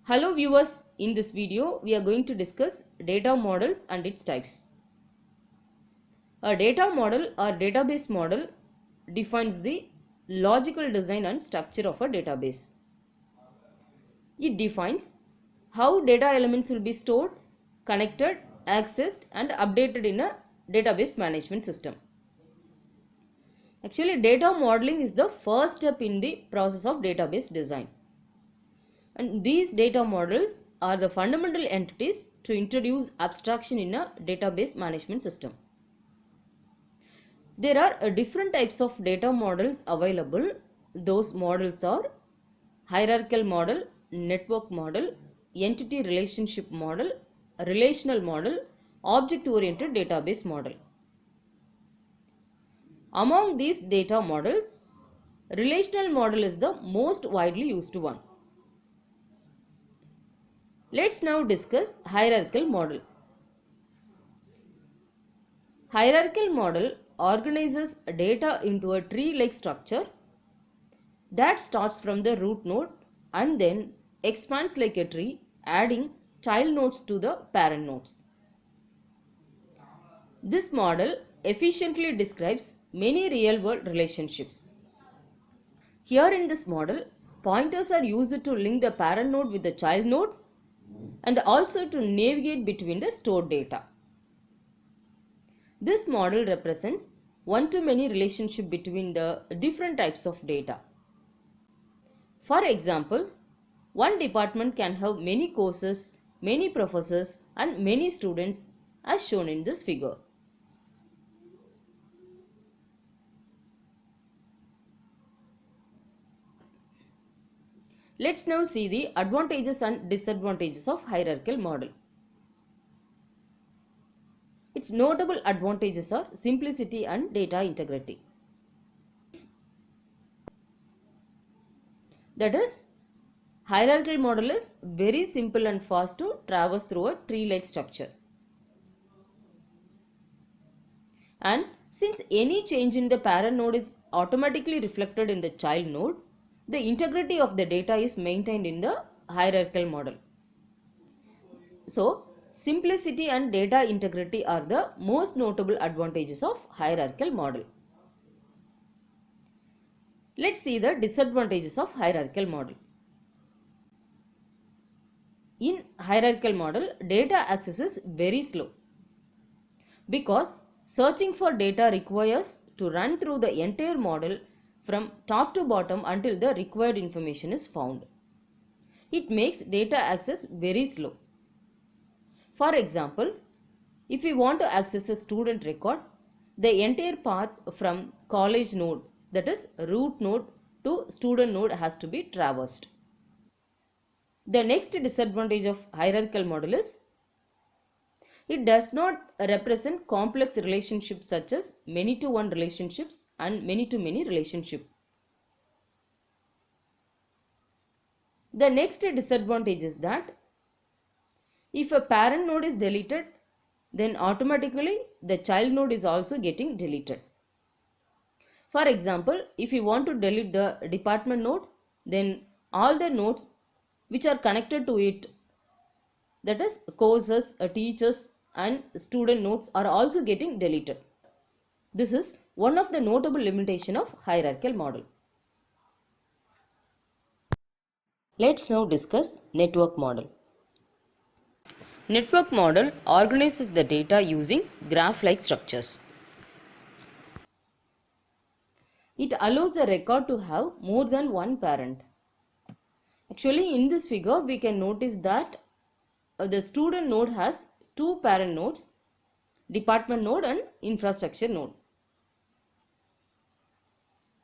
Hello viewers, in this video we are going to discuss data models and its types. A data model or database model defines the logical design and structure of a database. It defines how data elements will be stored, connected, accessed and updated in a database management system. Actually, data modeling is the first step in the process of database design. And these data models are the fundamental entities to introduce abstraction in a database management system. There are different types of data models available. Those models are hierarchical model, network model, entity relationship model, relational model, object-oriented database model. Among these data models, relational model is the most widely used one. Let's now discuss hierarchical model. Hierarchical model organizes data into a tree-like structure that starts from the root node and then expands like a tree, adding child nodes to the parent nodes. This model efficiently describes many real-world relationships. Here in this model, pointers are used to link the parent node with the child node and also to navigate between the stored data. This model represents one-to-many relationship between the different types of data. For example, one department can have many courses, many professors and many students as shown in this figure. Let's now see the advantages and disadvantages of hierarchical model. Its notable advantages are simplicity and data integrity. That is, hierarchical model is very simple and fast to traverse through a tree-like structure. And since any change in the parent node is automatically reflected in the child node, the integrity of the data is maintained in the hierarchical model. So, simplicity and data integrity are the most notable advantages of hierarchical model. Let's see the disadvantages of hierarchical model. In hierarchical model, data access is very slow because searching for data requires to run through the entire model from top to bottom until the required information is found. It makes data access very slow. For example, if we want to access a student record, the entire path from college node, that is root node, to student node has to be traversed. The next disadvantage of hierarchical model is it does not represent complex relationships such as many-to-one relationships and many-to-many relationship. The next disadvantage is that if a parent node is deleted, then automatically the child node is also getting deleted. For example, if you want to delete the department node, then all the nodes which are connected to it, that is courses, teachers and student nodes, are also getting deleted. This is one of the notable limitation of hierarchical model. Let's now discuss network model. Network model organizes the data using graph-like structures. It allows a record to have more than one parent. Actually, in this figure, we can notice that the student node has two parent nodes, department node and infrastructure node.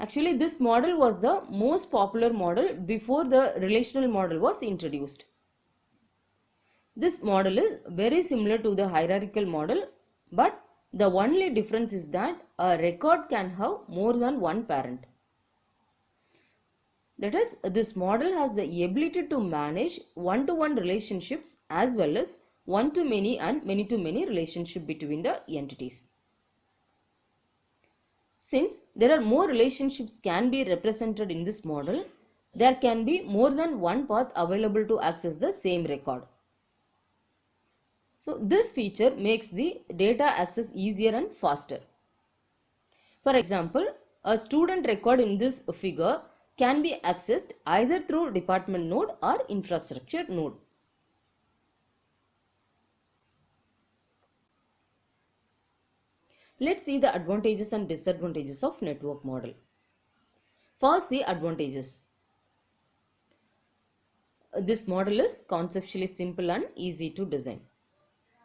Actually, this model was the most popular model before the relational model was introduced. This model is very similar to the hierarchical model, but the only difference is that a record can have more than one parent. That is, this model has the ability to manage one-to-one relationships as well as one-to-many and many-to-many relationship between the entities. Since there are more relationships can be represented in this model, there can be more than one path available to access the same record. So this feature makes the data access easier and faster. For example, a student record in this figure can be accessed either through department node or infrastructure node. Let's see the advantages and disadvantages of network model. First, the advantages. This model is conceptually simple and easy to design.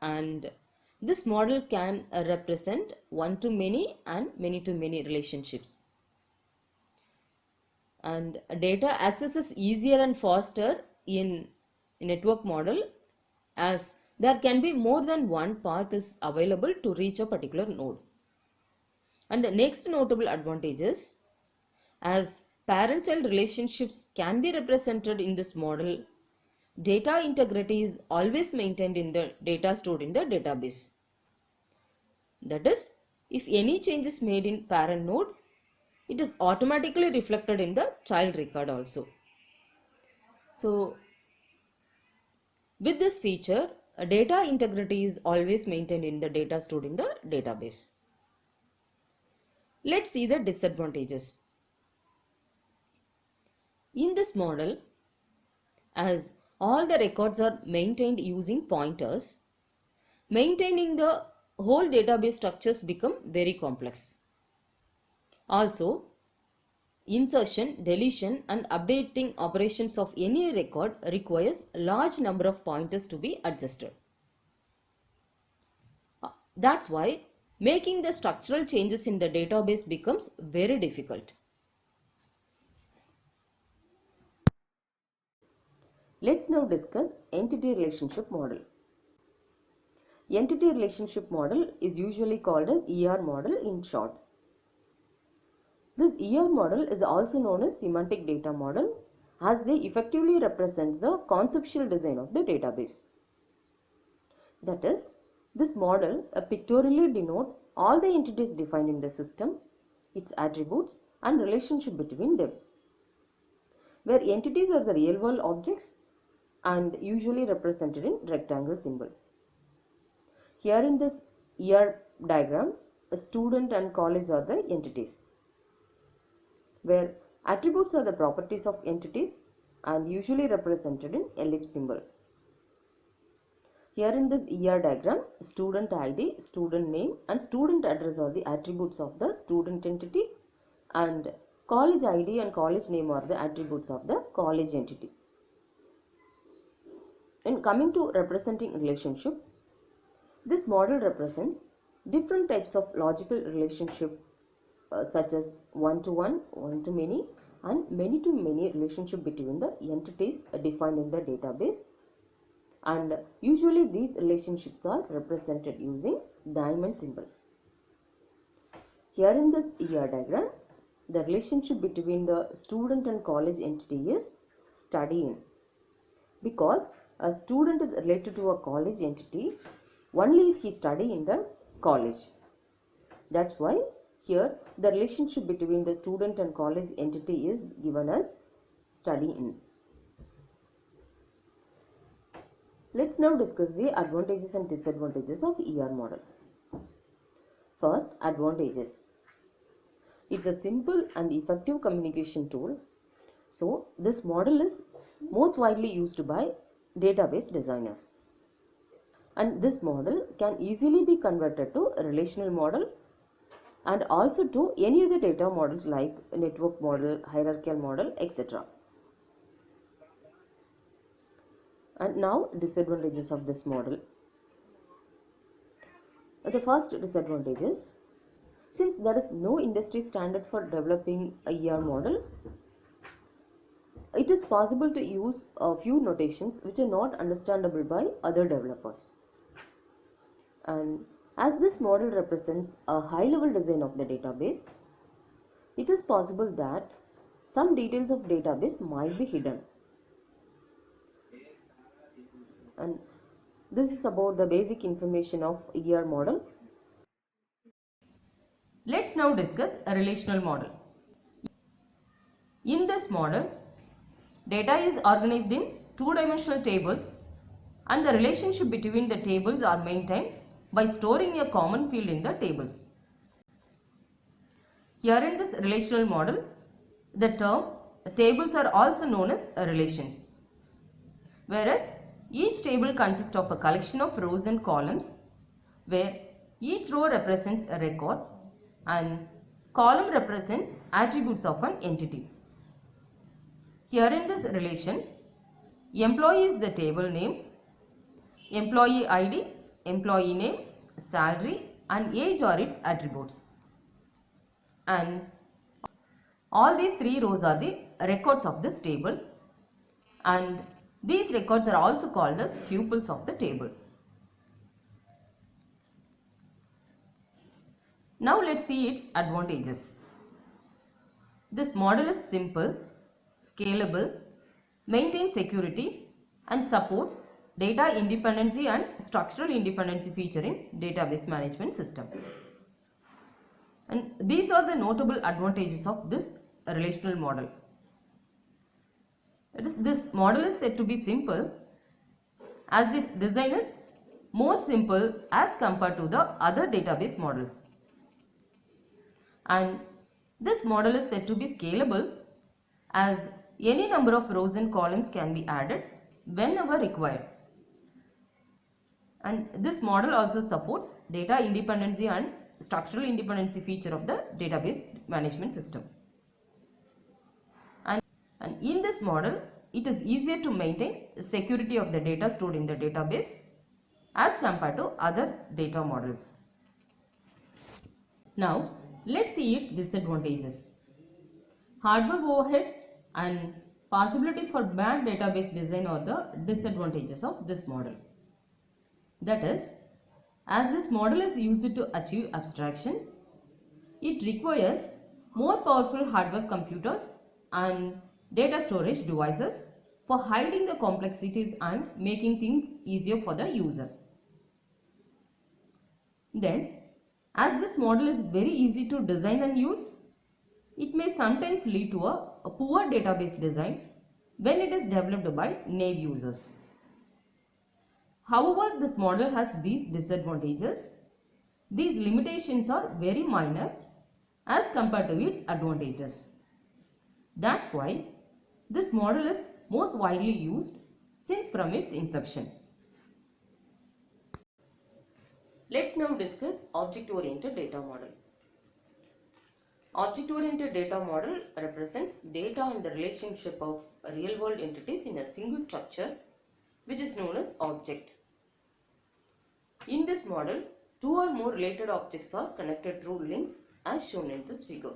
And this model can represent one-to-many and many-to-many relationships. And data access is easier and faster in network model, as there can be more than one path is available to reach a particular node. And the next notable advantage is, as parent-child relationships can be represented in this model, data integrity is always maintained in the data stored in the database. That is, if any change is made in parent node, it is automatically reflected in the child record also. So, with this feature, data integrity is always maintained in the data stored in the database. Let's see the disadvantages. In this model, as all the records are maintained using pointers, maintaining the whole database structures become very complex. Also, insertion, deletion and updating operations of any record requires a large number of pointers to be adjusted. That's why making the structural changes in the database becomes very difficult. Let's now discuss entity relationship model. Entity relationship model is usually called as ER model in short. This ER model is also known as semantic data model, as they effectively represents the conceptual design of the database. That is, this model pictorially denotes all the entities defined in the system, its attributes and relationship between them, where entities are the real world objects and usually represented in rectangle symbol. Here in this ER diagram, a student and college are the entities, where attributes are the properties of entities and usually represented in ellipse symbol. Here in this ER diagram, student ID, student name and student address are the attributes of the student entity, and college ID and college name are the attributes of the college entity. And coming to representing relationship, this model represents different types of logical relationship such as one-to-one, one-to-many and many-to-many relationship between the entities defined in the database, and usually these relationships are represented using diamond symbol. Here in this ER diagram, the relationship between the student and college entity is study in, because a student is related to a college entity only if he study in the college. That's why here the relationship between the student and college entity is given as study in. Let's now discuss the advantages and disadvantages of ER model. First, advantages. It's a simple and effective communication tool. So this model is most widely used by database designers. And this model can easily be converted to a relational model and also to any other data models like network model, hierarchical model, etc. And now disadvantages of this model. The first disadvantage is, since there is no industry standard for developing a ER model, it is possible to use a few notations which are not understandable by other developers. And as this model represents a high-level design of the database, it is possible that some details of database might be hidden. And this is about the basic information of ER model. Let's now discuss a relational model. In this model, Data is organized in two-dimensional tables and the relationship between the tables are maintained by storing a common field in the tables. Here in this relational model, the term tables are also known as relations, whereas each table consists of a collection of rows and columns where each row represents records and column represents attributes of an entity. Here in this relation, employee is the table name, employee ID, employee name, salary and age are its attributes. And all these three rows are the records of this table, and these records are also called as tuples of the table. Now let's see its advantages. This model is simple, scalable, maintains security and supports data independency and structural independency feature in database management system. And these are the notable advantages of this relational model. This model is said to be simple as its design is more simple as compared to the other database models. And this model is said to be scalable as any number of rows and columns can be added whenever required. And this model also supports data independency and structural independency feature of the database management system. And in this model, it is easier to maintain security of the data stored in the database as compared to other data models. Now, let's see its disadvantages. Hardware overheads and possibility for bad database design are the disadvantages of this model. That is, as this model is used to achieve abstraction, it requires more powerful hardware computers and data storage devices for hiding the complexities and making things easier for the user. Then, as this model is very easy to design and use, it may sometimes lead to a poor database design when it is developed by naive users. However, this model has these disadvantages. These limitations are very minor as compared to its advantages. That's why this model is most widely used since from its inception. Let's now discuss object-oriented data model. Object-oriented data model represents data and the relationship of real-world entities in a single structure, which is known as object. In this model, two or more related objects are connected through links as shown in this figure.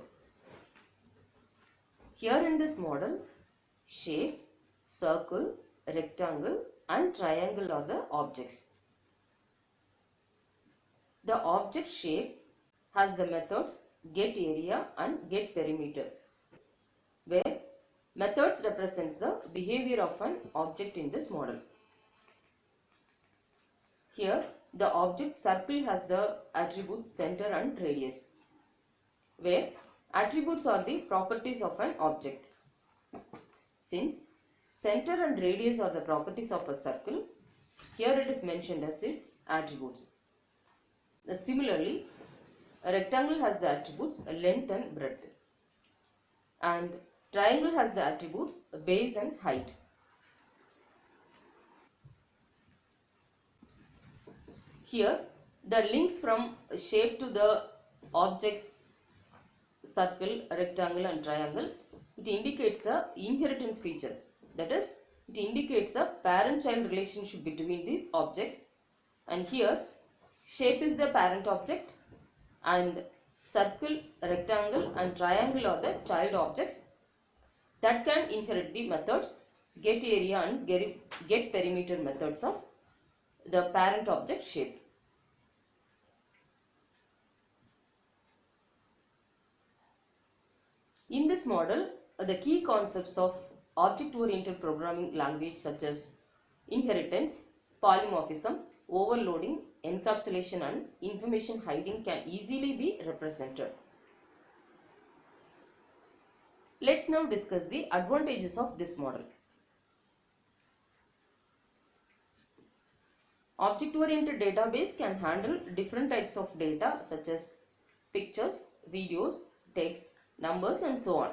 Here in this model, shape, circle, rectangle and triangle are the objects. The object shape has the methods getArea and getPerimeter, where methods represents the behavior of an object in this model. Here, the object circle has the attributes center and radius, where attributes are the properties of an object. Since center and radius are the properties of a circle, here it is mentioned as its attributes. Similarly, a rectangle has the attributes length and breadth, and triangle has the attributes base and height. Here, the links from shape to the objects circle, rectangle and triangle, it indicates the inheritance feature. That is, it indicates the parent-child relationship between these objects. And here, shape is the parent object and circle, rectangle and triangle are the child objects that can inherit the methods getArea and getPerimeter methods of the parent object shape. In this model, the key concepts of object-oriented programming language such as inheritance, polymorphism, overloading, encapsulation and information hiding can easily be represented. Let's now discuss the advantages of this model. Object-oriented database can handle different types of data such as pictures, videos, text, numbers and so on.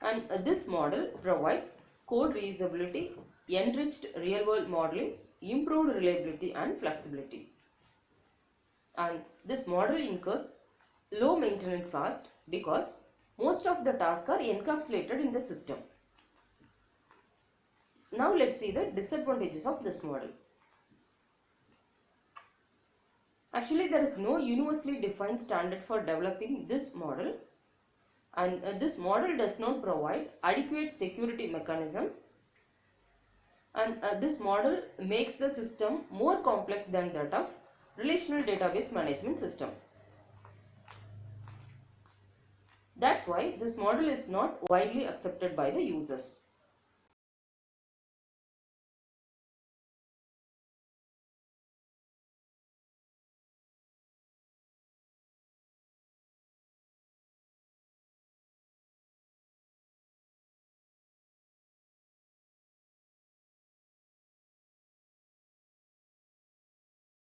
And this model provides code reusability, enriched real-world modeling, improved reliability and flexibility. And this model incurs low maintenance cost because most of the tasks are encapsulated in the system. Now let's see the disadvantages of this model. Actually, there is no universally defined standard for developing this model, and this model does not provide adequate security mechanism, and this model makes the system more complex than that of relational database management system. That's why this model is not widely accepted by the users.